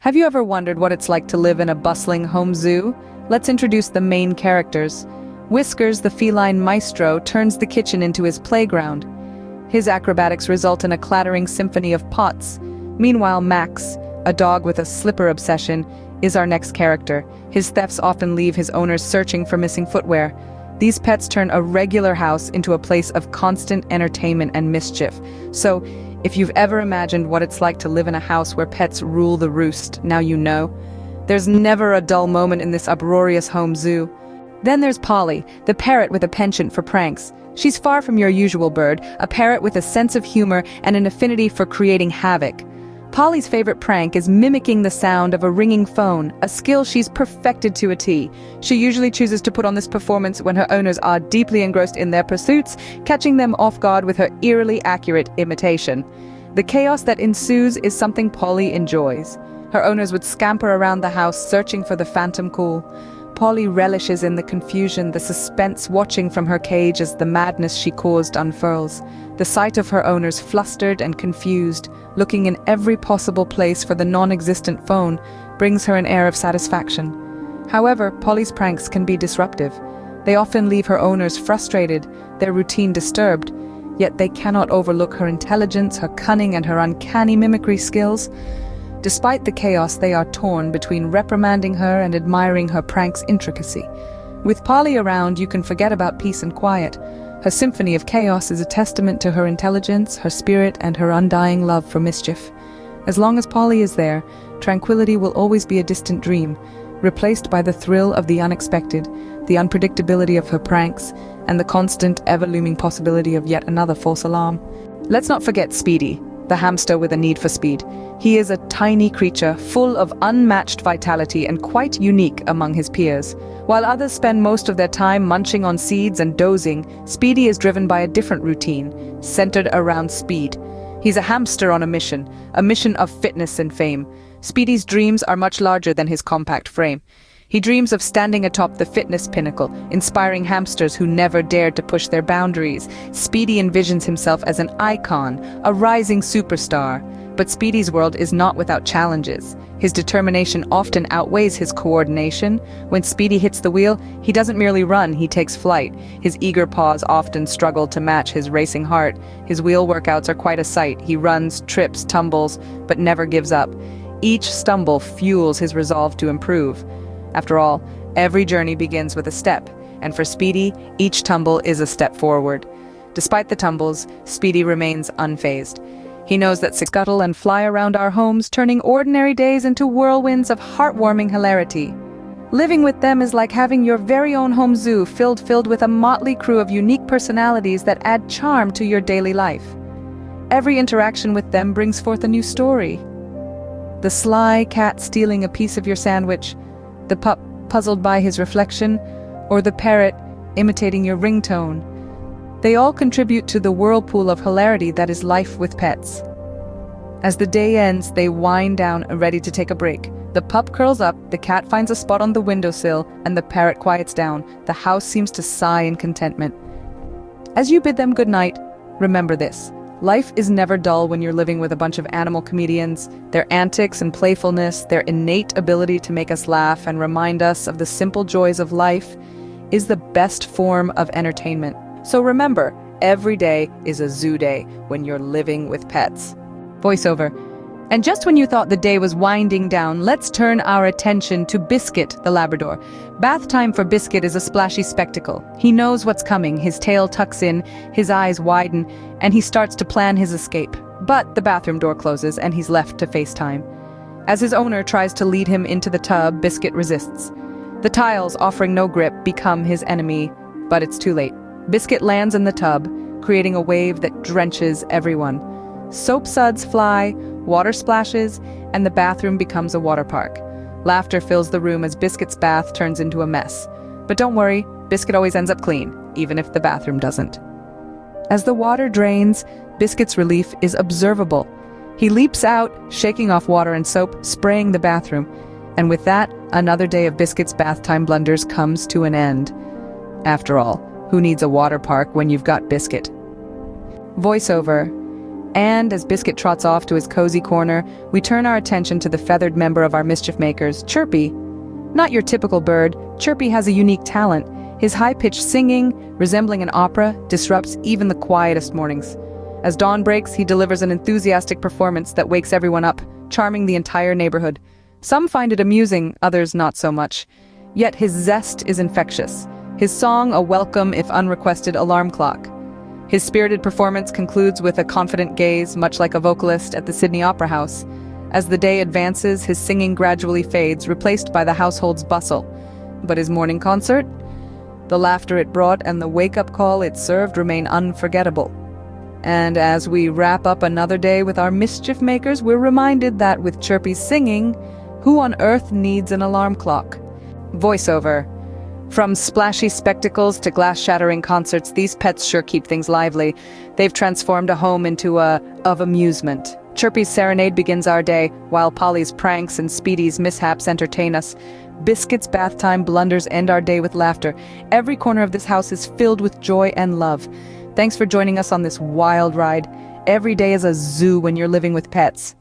Have you ever wondered what it's like to live in a bustling home zoo? Let's introduce the main characters. Whiskers, the feline maestro, turns the kitchen into his playground. His acrobatics result in a clattering symphony of pots. Meanwhile, Max, a dog with a slipper obsession, is our next character. His thefts often leave his owners searching for missing footwear. These pets turn a regular house into a place of constant entertainment and mischief. So, if you've ever imagined what it's like to live in a house where pets rule the roost, now you know. There's never a dull moment in this uproarious home zoo. Then there's Polly, the parrot with a penchant for pranks. She's far from your usual bird, a parrot with a sense of humor and an affinity for creating havoc. Polly's favorite prank is mimicking the sound of a ringing phone, a skill she's perfected to a T. She usually chooses to put on this performance when her owners are deeply engrossed in their pursuits, catching them off guard with her eerily accurate imitation. The chaos that ensues is something Polly enjoys. Her owners would scamper around the house searching for the phantom call. Polly relishes in the confusion, the suspense, watching from her cage as the madness she caused unfurls. The sight of her owners flustered and confused, looking in every possible place for the non-existent phone, brings her an air of satisfaction. However, Polly's pranks can be disruptive. They often leave her owners frustrated, their routine disturbed, yet they cannot overlook her intelligence, her cunning, and her uncanny mimicry skills. Despite the chaos, they are torn between reprimanding her and admiring her prank's intricacy. With Polly around, you can forget about peace and quiet. Her symphony of chaos is a testament to her intelligence, her spirit, and her undying love for mischief. As long as Polly is there, tranquility will always be a distant dream, replaced by the thrill of the unexpected, the unpredictability of her pranks, and the constant, ever-looming possibility of yet another false alarm. Let's not forget Speedy, the hamster with a need for speed. He is a tiny creature, full of unmatched vitality and quite unique among his peers. While others spend most of their time munching on seeds and dozing, Speedy is driven by a different routine, centered around speed. He's a hamster on a mission of fitness and fame. Speedy's dreams are much larger than his compact frame. He dreams of standing atop the fitness pinnacle, inspiring hamsters who never dared to push their boundaries. Speedy envisions himself as an icon, a rising superstar. But Speedy's world is not without challenges. His determination often outweighs his coordination. When Speedy hits the wheel, he doesn't merely run, he takes flight. His eager paws often struggle to match his racing heart. His wheel workouts are quite a sight. He runs, trips, tumbles, but never gives up. Each stumble fuels his resolve to improve. After all, every journey begins with a step, and for Speedy, each tumble is a step forward. Despite the tumbles, Speedy remains unfazed. He knows that scuttle and fly around our homes, turning ordinary days into whirlwinds of heartwarming hilarity. Living with them is like having your very own home zoo filled with a motley crew of unique personalities that add charm to your daily life. Every interaction with them brings forth a new story. The sly cat stealing a piece of your sandwich, the pup puzzled by his reflection, or the parrot imitating your ringtone. They all contribute to the whirlpool of hilarity that is life with pets. As the day ends, they wind down, ready to take a break. The pup curls up, the cat finds a spot on the windowsill, and the parrot quiets down. The house seems to sigh in contentment. As you bid them good night, remember this. Life is never dull when you're living with a bunch of animal comedians. Their antics and playfulness, their innate ability to make us laugh and remind us of the simple joys of life, is the best form of entertainment. So remember, every day is a zoo day when you're living with pets. Voiceover. And just when you thought the day was winding down, let's turn our attention to Biscuit, the Labrador. Bath time for Biscuit is a splashy spectacle. He knows what's coming, his tail tucks in, his eyes widen, and he starts to plan his escape. But the bathroom door closes and he's left to face time. As his owner tries to lead him into the tub, Biscuit resists. The tiles, offering no grip, become his enemy, but it's too late. Biscuit lands in the tub, creating a wave that drenches everyone. Soap suds fly, water splashes, and the bathroom becomes a water park. Laughter fills the room as Biscuit's bath turns into a mess. But don't worry, Biscuit always ends up clean, even if the bathroom doesn't. As the water drains, Biscuit's relief is observable. He leaps out, shaking off water and soap, spraying the bathroom. And with that, another day of Biscuit's bath time blunders comes to an end. After all, who needs a water park when you've got Biscuit? Voiceover. And as Biscuit trots off to his cozy corner, we turn our attention to the feathered member of our mischief makers, Chirpy. Not your typical bird, Chirpy has a unique talent. His high-pitched singing, resembling an opera, disrupts even the quietest mornings. As dawn breaks, he delivers an enthusiastic performance that wakes everyone up, charming the entire neighborhood. Some find it amusing, others not so much. Yet his zest is infectious. His song a welcome if unrequested alarm clock. His spirited performance concludes with a confident gaze, much like a vocalist at the Sydney Opera House. As the day advances, his singing gradually fades, replaced by the household's bustle. But his morning concert? The laughter it brought and the wake-up call it served remain unforgettable. And as we wrap up another day with our mischief makers, we're reminded that with Chirpy's singing, who on earth needs an alarm clock? Voiceover. From splashy spectacles to glass-shattering concerts, these pets sure keep things lively. They've transformed a home into of amusement. Chirpy's serenade begins our day, while Polly's pranks and Speedy's mishaps entertain us. Biscuit's bath time blunders end our day with laughter. Every corner of this house is filled with joy and love. Thanks for joining us on this wild ride. Every day is a zoo when you're living with pets.